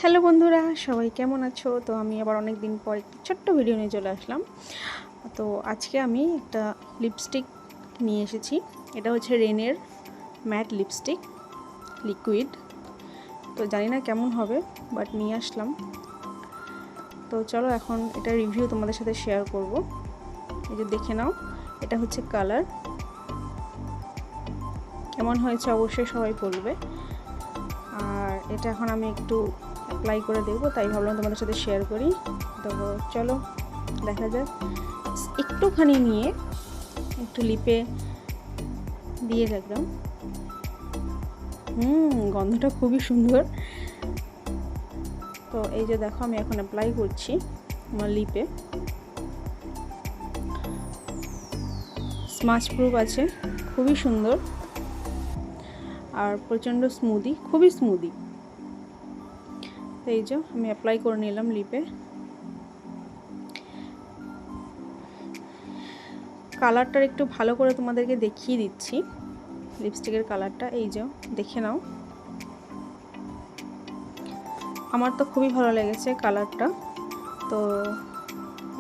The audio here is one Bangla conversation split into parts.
হ্যালো বন্ধুরা, সবাই কেমন আছো? তো আমি আবার অনেক দিন পর একটি ছোট্ট ভিডিও নিয়ে চলে আসলাম। তো আজকে আমি একটা লিপস্টিক নিয়ে এসেছি। এটা হচ্ছে রেনের ম্যাট লিপস্টিক লিকুইড। তো জানি না কেমন হবে, বাট নিয়ে আসলাম। তো চলো এখন এটা রিভিউ তোমাদের সাথে শেয়ার করব। এই যে দেখে নাও, এটা হচ্ছে কালার। কেমন হয়েছে অবশ্যই সবাই বলবে। আর এটা এখন আমি একটু অ্যাপ্লাই করে দেখবো, তাই ভাবলাম তোমাদের সাথে শেয়ার করি। তো চলো দেখা যাক। একটুখানি নিয়ে একটু লিপে দিয়ে দেখলাম। গন্ধটা খুবই সুন্দর। তো এই যে দেখো, আমি এখন অ্যাপ্লাই করছি আমার লিপে। স্মাচ প্রুফ আছে, খুবই সুন্দর আর প্রচণ্ড স্মুদি, খুবই স্মুদি। তো এই যে আমি অ্যাপ্লাই করে নিলাম লিপে। কালারটা একটু ভালো করে তোমাদেরকে দেখিয়ে দিচ্ছি। লিপস্টিকের কালারটা এই যে দেখে নাও। আমার তো খুবই ভালো লেগেছে কালারটা। তো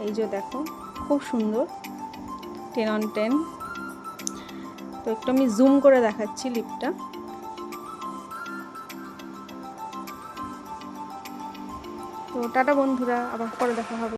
এই যে দেখো, খুব সুন্দর, 10 on 10। তো একটু আমি জুম করে দেখাচ্ছি লিপটা। তো টাটা বন্ধুরা, আবার পরে দেখা হবে।